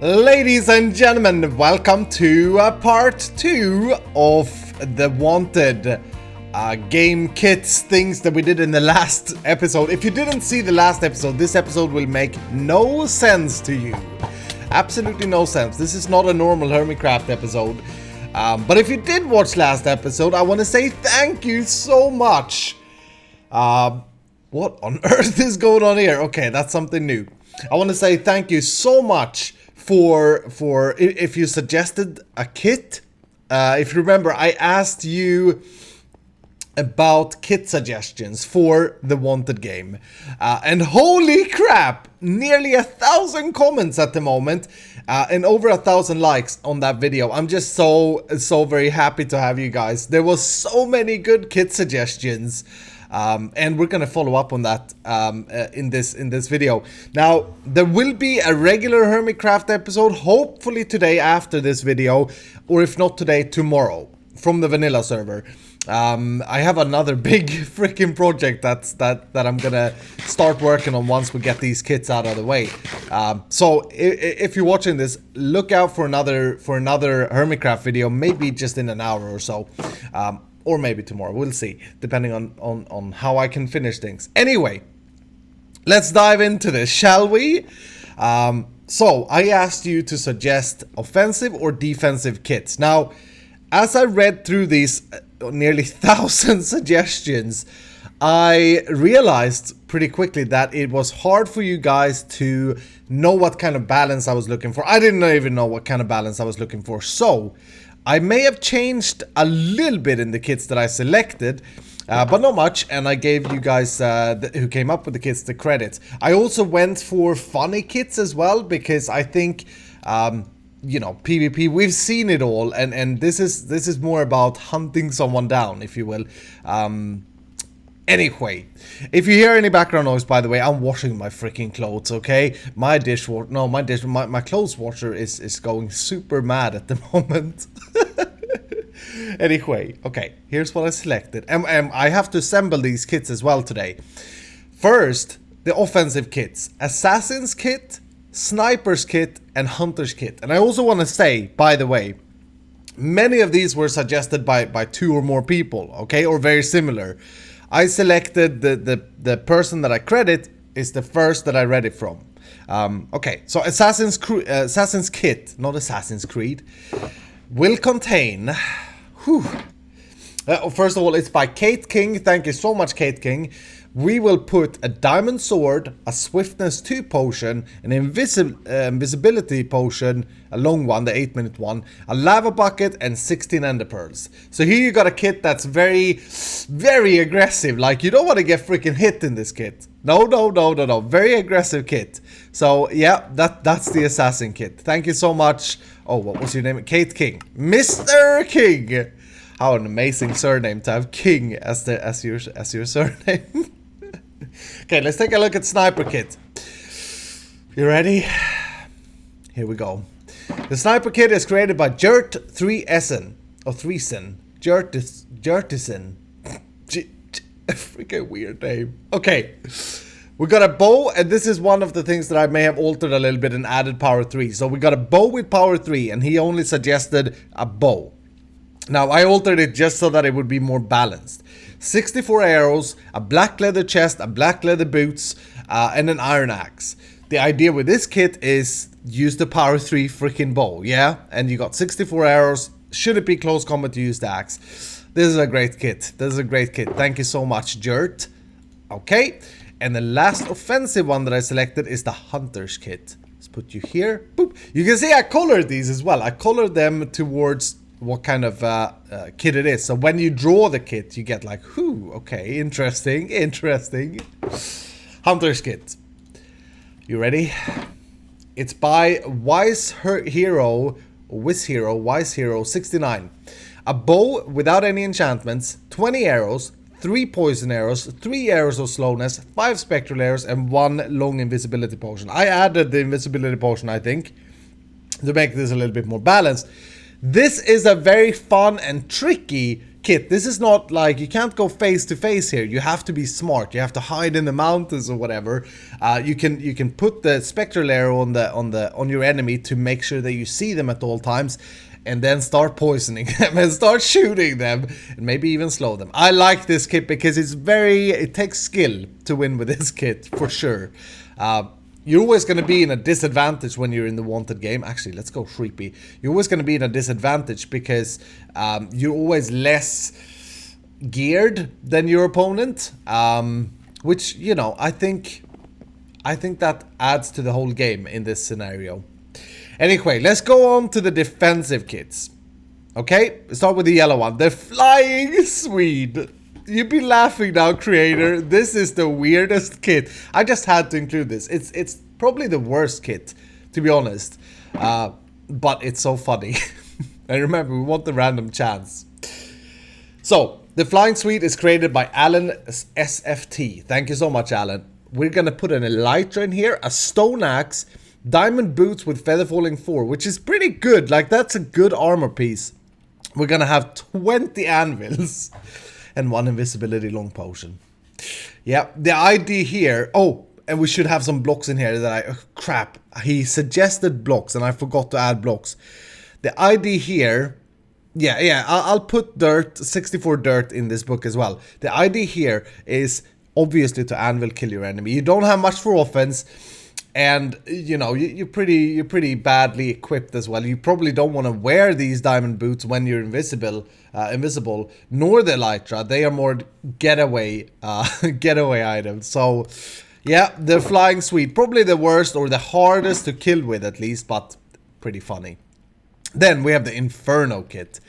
Ladies and gentlemen, welcome to part 2 of the wanted game kits things that we did in the last episode. If you didn't see the last episode, this episode will make no sense to you. Absolutely no sense. This is not a normal Hermitcraft episode. But if you did watch last episode, I want to say thank you so much. What on earth is going on here? Okay, that's something new. I want to say thank you so much for if you suggested a kit. If you remember, I asked you about kit suggestions for the wanted game, and holy crap, nearly 1,000 comments at the moment, and over 1,000 likes on that video. I'm just so very happy to have you guys. There was so many good kit suggestions. And we're gonna follow up on that in this video. Now, there will be a regular Hermitcraft episode, hopefully today after this video, or if not today, tomorrow, from the vanilla server. I have another big freaking project that I'm gonna start working on once we get these kits out of the way. So if you're watching this, look out for another Hermitcraft video, maybe just in an hour or so. Or maybe tomorrow, we'll see, depending on how I can finish things. Anyway, let's dive into this, shall we? So, I asked you to suggest offensive or defensive kits. Now, as I read through these nearly 1,000 suggestions, I realized pretty quickly that it was hard for you guys to know what kind of balance I was looking for. I didn't even know what kind of balance I was looking for, so I may have changed a little bit in the kits that I selected, but not much, and I gave you guys who came up with the kits the credit. I also went for funny kits as well, because I think, you know, PvP, we've seen it all, and this is more about hunting someone down, if you will. Anyway, if you hear any background noise, by the way, I'm washing my freaking clothes, okay? My clothes washer is going super mad at the moment. Anyway, okay, here's what I selected. And I have to assemble these kits as well today. First, the offensive kits. Assassin's kit, Sniper's kit, and Hunter's kit. And I also want to say, by the way, many of these were suggested by 2 or more people, okay? Or very similar. I selected the person that I credit is the first that I read it from. Okay, so Assassin's Kit, not Assassin's Creed, will contain... first of all, it's by Kate King. Thank you so much, Kate King. We will put a diamond sword, a swiftness 2 potion, an invisibility potion, a long one, the 8-minute one, a lava bucket, and 16 ender pearls. So here you got a kit that's very aggressive. Like, you don't want to get freaking hit in this kit. No. Very aggressive kit. So yeah, that's the assassin kit. Thank you so much. Oh, what was your name? Kate King. Mr. King. How an amazing surname to have King as your surname. Okay, let's take a look at Sniper Kit. You ready? Here we go. The Sniper Kit is created by Jert3Essen. Or Threesen. Jertison. Freaking weird name. Okay. We got a bow, and this is one of the things that I may have altered a little bit and added power 3. So we got a bow with power 3, and he only suggested a bow. Now, I altered it just so that it would be more balanced. 64 arrows, a black leather chest, a black leather boots, and an iron axe. The idea with this kit is use the power 3 freaking bow, yeah? And you got 64 arrows. Should it be close combat to use the axe? This is a great kit. Thank you so much, Jert. Okay, and the last offensive one that I selected is the Hunter's kit. Let's put you here. Boop. You can see I colored these as well. I colored them towards what kind of kit it is. So when you draw the kit, you get like, okay, interesting. Hunter's kit. You ready? It's by Wise Hero 69. A bow without any enchantments, 20 arrows, 3 poison arrows, 3 arrows of slowness, 5 spectral arrows, and 1 long invisibility potion. I added the invisibility potion, I think, to make this a little bit more balanced. This is a very fun and tricky kit. This is not like, you can't go face to face here. You have to be smart. You have to hide in the mountains or whatever. You can put the spectral arrow on your enemy to make sure that you see them at all times, and then start poisoning them and start shooting them, and maybe even slow them. I like this kit because it takes skill to win with this kit for sure. You're always going to be in a disadvantage when you're in the wanted game. Actually, let's go creepy. You're always going to be in a disadvantage because you're always less geared than your opponent. Which, you know, I think that adds to the whole game in this scenario. Anyway, let's go on to the defensive kits. Okay, start with the yellow one. The Flying Swede. You'd be laughing now, creator. This is the weirdest kit. I just had to include this. It's probably the worst kit, to be honest. But it's so funny. And remember, we want the random chance. So, the Flying Swede is created by Alan SFT. Thank you so much, Alan. We're gonna put an Elytra in here, a Stone Axe, Diamond Boots with Feather Falling 4, which is pretty good. Like, that's a good armor piece. We're gonna have 20 anvils. And 1 invisibility long potion. Yeah, the ID here. Oh, and we should have some blocks in here that crap. He suggested blocks and I forgot to add blocks. The ID here. Yeah, I'll put dirt, 64 dirt in this book as well. The ID here is obviously to anvil kill your enemy. You don't have much for offense. And, you know, you're pretty badly equipped as well. You probably don't want to wear these diamond boots when you're invisible, nor the Elytra. They are more getaway items. So, yeah, the Flying Swede, probably the worst or the hardest to kill with at least, but pretty funny. Then we have the Inferno kit.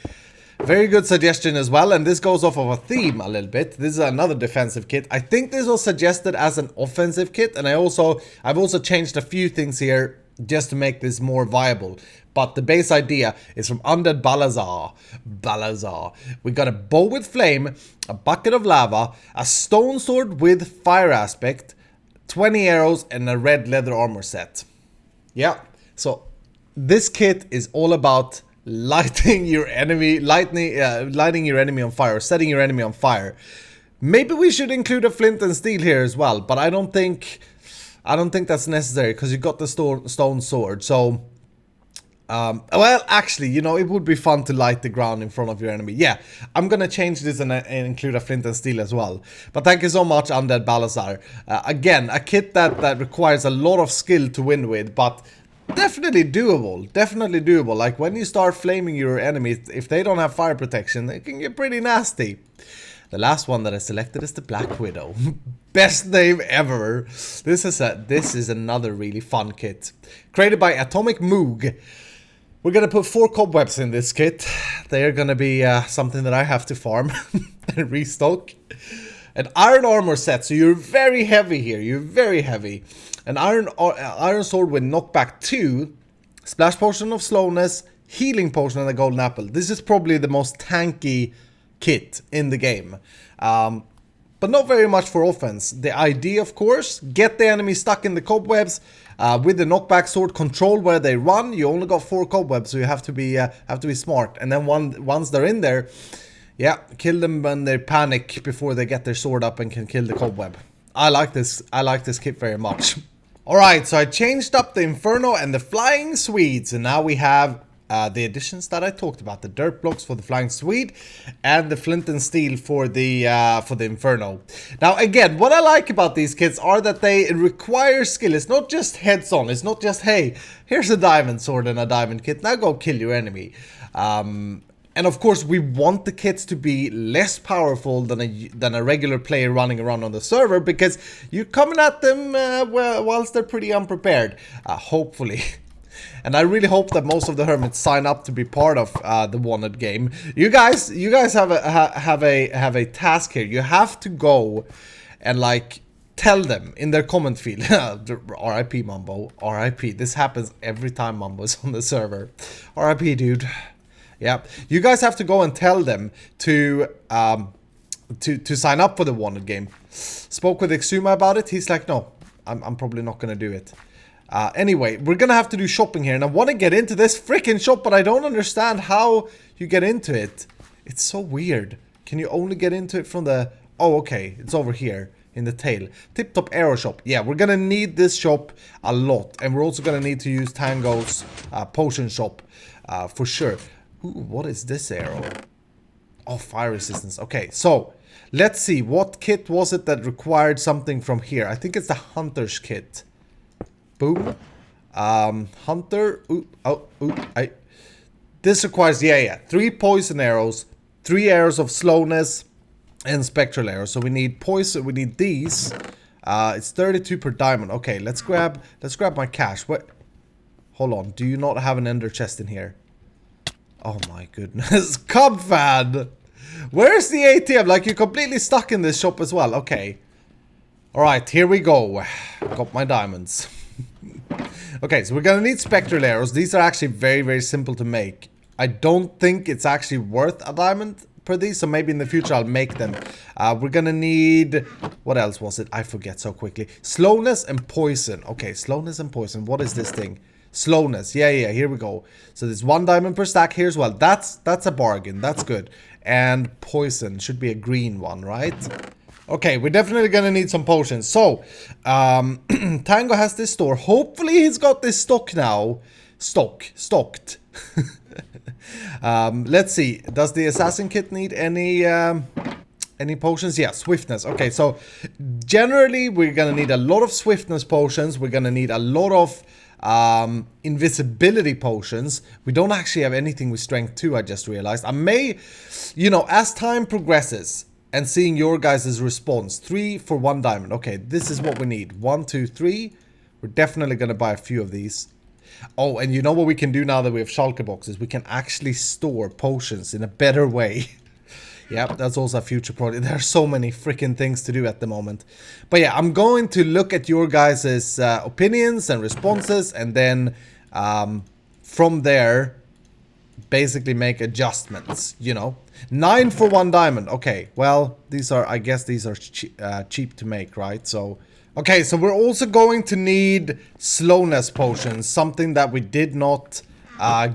Very good suggestion as well, and this goes off of a theme a little bit. This is another defensive kit. I think this was suggested as an offensive kit, and I've also changed a few things here just to make this more viable. But the base idea is from Undead Balazar. We got a bow with flame, a bucket of lava, a stone sword with fire aspect, 20 arrows, and a red leather armor set. Yeah, so this kit is all about lighting your enemy on fire, or setting your enemy on fire. Maybe we should include a flint and steel here as well, but I don't think that's necessary because you got the stone sword. So, well, actually, you know, it would be fun to light the ground in front of your enemy. Yeah, I'm gonna change this and include a flint and steel as well. But thank you so much, Undead Balazar. Again, a kit that requires a lot of skill to win with, but definitely doable. Like, when you start flaming your enemies, if they don't have fire protection, it can get pretty nasty. The last one that I selected is the Black Widow. Best name ever. This is another really fun kit. Created by Atomic Moog. We're gonna put 4 cobwebs in this kit. They are gonna be something that I have to farm and restock. An iron armor set, so you're very heavy here. You're very heavy. An iron sword with knockback 2, splash potion of slowness, healing potion, and a golden apple. This is probably the most tanky kit in the game. But not very much for offense. The idea, of course, get the enemy stuck in the cobwebs. With the knockback sword, control where they run. You only got 4 cobwebs, so you have to be smart. And then once they're in there, yeah, kill them when they panic before they get their sword up and can kill the cobweb. I like this kit very much. Alright, so I changed up the Inferno and the Flying Swedes, and now we have the additions that I talked about. The dirt blocks for the Flying Swede and the flint and steel for the Inferno. Now again, what I like about these kits are that they require skill. It's not just heads on. It's not just, hey, here's a diamond sword and a diamond kit, now go kill your enemy. And of course, we want the kits to be less powerful than a regular player running around on the server, because you're coming at them whilst they're pretty unprepared, hopefully. And I really hope that most of the hermits sign up to be part of the wanted game. You guys have a task here. You have to go and like tell them in their comment field. R.I.P. Mumbo. R.I.P. This happens every time Mumbo is on the server. R.I.P. dude. Yeah, you guys have to go and tell them to sign up for the wanted game. Spoke with Exuma about it. He's like, no, I'm probably not gonna do it. Anyway, we're gonna have to do shopping here, and I want to get into this freaking shop, but I don't understand how you get into it. It's so weird. Can you only get into it from the... Oh, okay. It's over here in the tail. Tip Top Arrow Shop. Yeah, we're gonna need this shop a lot. And we're also gonna need to use Tango's potion shop for sure. Ooh, what is this arrow? Oh, fire resistance. Okay, so let's see. What kit was it that required something from here? I think it's the Hunter's kit. Boom. Hunter. Ooh, oh, ooh, this requires, yeah. 3 poison arrows, 3 arrows of slowness, and spectral arrows. So we need poison, we need these. It's 32 per diamond. Okay, let's grab my cash. What? Hold on, do you not have an ender chest in here? Oh my goodness. Cub fan! Where's the ATM? Like, you're completely stuck in this shop as well. Okay. Alright, here we go. Got my diamonds. Okay, so we're gonna need spectral arrows. These are actually very, very simple to make. I don't think it's actually worth a diamond per these, so maybe in the future I'll make them. We're gonna need... What else was it? I forget so quickly. Slowness and poison. Okay, slowness and poison. What is this thing? Slowness. Yeah, here we go. So there's 1 diamond per stack here as well. That's a bargain. That's good. And poison should be a green one, right? Okay, we're definitely gonna need some potions. So, Tango has this store. Hopefully he's got this stock now. Stocked. Let's see. Does the assassin kit need any potions? Yeah, swiftness. Okay, so generally we're gonna need a lot of swiftness potions. We're gonna need a lot of invisibility potions. We don't actually have anything with strength 2, I just realized. I may, you know, as time progresses and seeing your guys' response, 3 for 1 diamond. Okay, this is what we need. 1, 2, 3. We're definitely gonna buy a few of these. Oh, and you know what we can do now that we have shulker boxes? We can actually store potions in a better way. Yep, that's also a future project. There are so many freaking things to do at the moment. But yeah, I'm going to look at your guys' opinions and responses, and then from there, basically make adjustments, you know. 9 for 1 diamond. Okay, well, these are, I guess these are cheap to make, right? So, okay, so we're also going to need slowness potions, something that we did not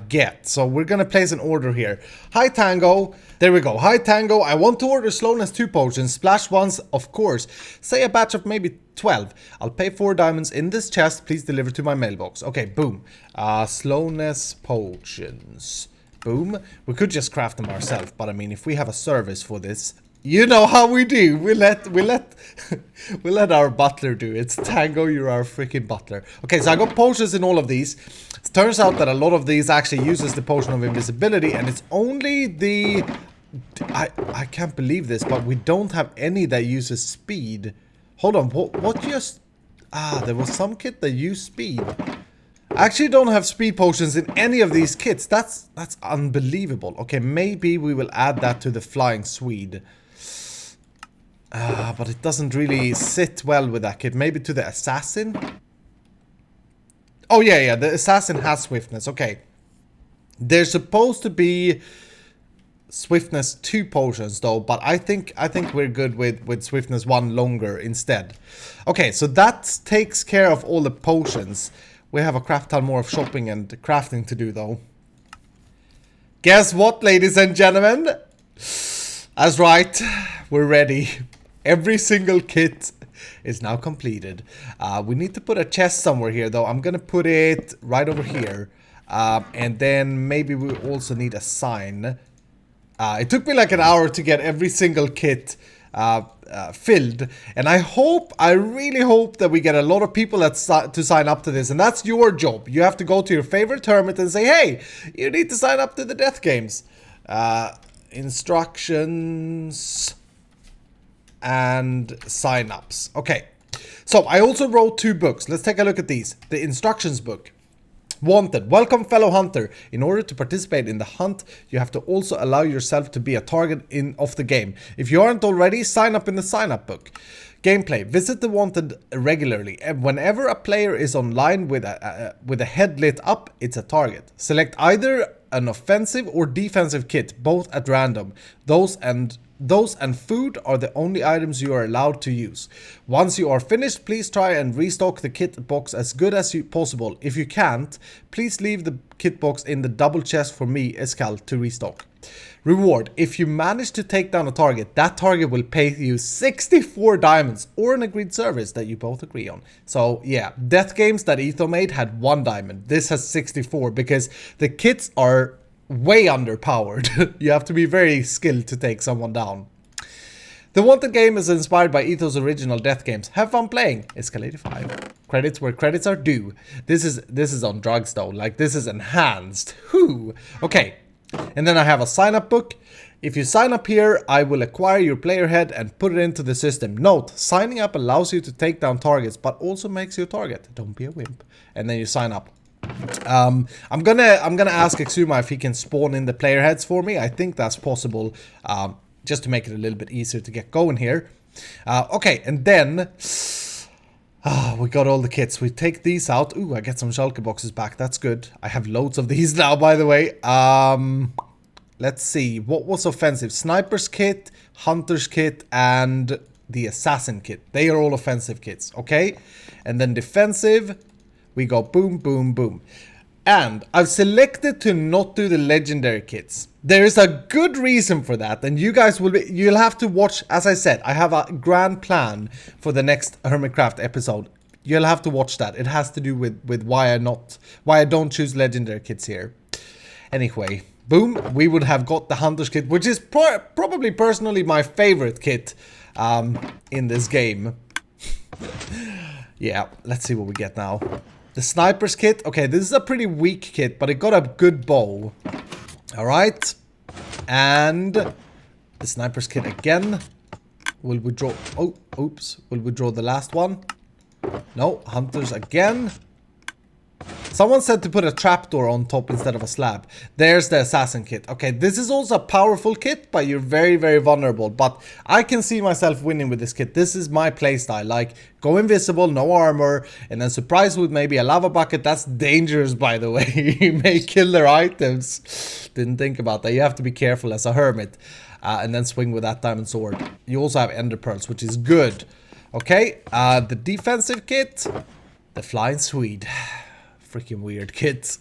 get. So we're gonna place an order here. Hi Tango. There we go. Hi Tango. I want to order slowness 2 potions. Splash ones, of course. Say a batch of maybe 12. I'll pay 4 diamonds in this chest. Please deliver to my mailbox. Okay, boom. Slowness potions. Boom. We could just craft them ourselves, but I mean, if we have a service for this, you know how we do. We let our butler do it. It's Tango, you're our freaking butler. Okay, so I got potions in all of these. It turns out that a lot of these actually uses the potion of invisibility, and it's only the... I can't believe this, but we don't have any that uses speed. Hold on, what just... there was some kit that used speed. I actually don't have speed potions in any of these kits. That's unbelievable. Okay, maybe we will add that to the flying Swede. But it doesn't really sit well with that kit. Maybe to the assassin? Oh yeah, the assassin has swiftness. Okay. There's supposed to be swiftness 2 potions though, but I think we're good with swiftness 1 longer instead. Okay, so that takes care of all the potions. We have a crap ton more of shopping and crafting to do though. Guess what, ladies and gentlemen? That's right, we're ready. Every single kit is now completed. We need to put a chest somewhere here though. I'm gonna put it right over here. And then maybe we also need a sign. It took me like an hour to get every single kit filled, and I really hope that we get a lot of people to sign up to this, and that's your job. You have to go to your favorite hermit and say, hey, you need to sign up to the death games. Instructions and sign-ups. Okay, so I also wrote 2 books. Let's take a look at these. The instructions book. Wanted. Welcome, fellow hunter. In order to participate in the hunt, you have to also allow yourself to be a target of the game. If you aren't already, sign up in the sign-up book. Gameplay. Visit the Wanted regularly. And whenever a player is online with a head lit up, it's a target. Select either an offensive or defensive kit, both at random. Those and food are the only items you are allowed to use. Once you are finished, please try and restock the kit box as good as possible. If you can't, please leave the kit box in the double chest for me, Escal, to restock. Reward. If you manage to take down a target, that target will pay you 64 diamonds or an agreed service that you both agree on. So yeah, death games that Etho made had 1 diamond. This has 64 because the kits are way underpowered. You have to be very skilled to take someone down. The Wanted game is inspired by Etho's original death games. Have fun playing. Escalated 5. Credits where credits are due. This is on drugs though. Like, this is enhanced. Whoo. Okay. And then I have a sign-up book. If you sign up here, I will acquire your player head and put it into the system. Note, signing up allows you to take down targets, but also makes you a target. Don't be a wimp. And then you sign up. I'm gonna ask Exuma if he can spawn in the player heads for me. I think that's possible. Just to make it a little bit easier to get going here. Okay, and then we got all the kits. We take these out. Ooh, I get some shulker boxes back. That's good. I have loads of these now, by the way. Let's see. What was offensive? Sniper's kit, Hunter's kit, and the Assassin kit. They are all offensive kits, okay? And then defensive, we go boom, boom, boom. And I've selected to not do the legendary kits. There is a good reason for that, and you guys you'll have to watch. As I said, I have a grand plan for the next Hermitcraft episode. You'll have to watch that. It has to do with why I don't choose legendary kits here. Anyway, boom, we would have got the Hunter's kit, which is probably personally my favorite kit in this game. Yeah, let's see what we get now. The Sniper's kit. Okay, this is a pretty weak kit, but it got a good bow. Alright. And the Sniper's kit again. Will we draw... Oh, oops. Will we draw the last one? No, Hunters again. Someone said to put a trapdoor on top instead of a slab. There's the Assassin kit. Okay, this is also a powerful kit, but you're very, very vulnerable. But I can see myself winning with this kit. This is my playstyle. Like, go invisible, no armor, and then surprise with maybe a lava bucket. That's dangerous, by the way. You may kill their items. Didn't think about that. You have to be careful as a hermit. And then swing with that diamond sword. You also have ender pearls, which is good. Okay, the defensive kit. The Flying Swede. Freaking weird kit.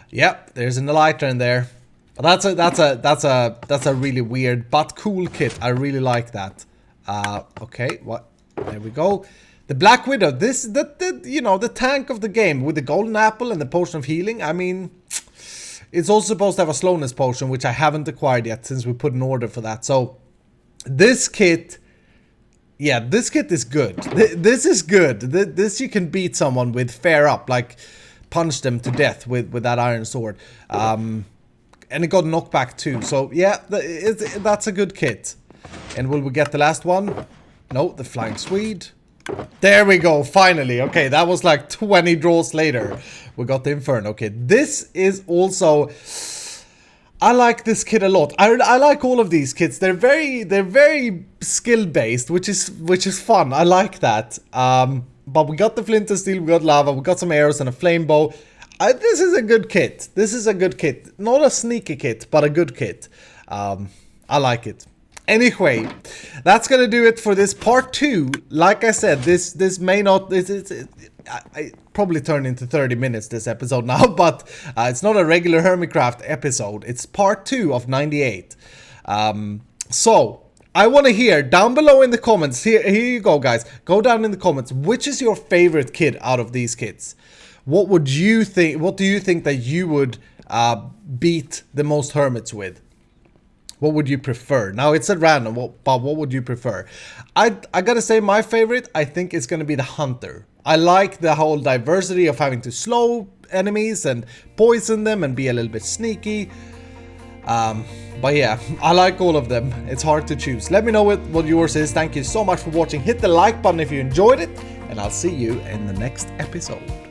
Yep, there's an elytra in there. But that's a really weird but cool kit. I really like that. Okay, what? There we go. The Black Widow. This you know, the tank of the game with the golden apple and the potion of healing. I mean, it's also supposed to have a slowness potion, which I haven't acquired yet since we put an order for that. So this kit. Yeah, this kit is good. This is good. This you can beat someone with fair up, like punch them to death with that iron sword. And it got knockback too. So yeah, that's a good kit. And will we get the last one? No, the Flying Swede. There we go, finally. Okay, that was like 20 draws later. We got the Inferno. Okay, this is also... I like this kit a lot. I like all of these kits. They're very skill based, which is fun. I like that. But we got the flint and steel, we got lava, we got some arrows and a flame bow. This is a good kit. This is a good kit. Not a sneaky kit, but a good kit. I like it. Anyway, that's gonna do it for this part 2. Like I said, this may not... I probably turned into 30 minutes this episode now, but it's not a regular Hermitcraft episode. It's part 2 of 98. So, I want to hear down below in the comments. Here you go, guys. Go down in the comments. Which is your favorite kit out of these kits? What would you think? What do you think that you would beat the most hermits with? What would you prefer? Now it's at random, but what would you prefer? I gotta say my favorite, I think it's gonna be the Hunter. I like the whole diversity of having to slow enemies and poison them and be a little bit sneaky. But yeah, I like all of them. It's hard to choose. Let me know what yours is. Thank you so much for watching. Hit the like button if you enjoyed it, and I'll see you in the next episode.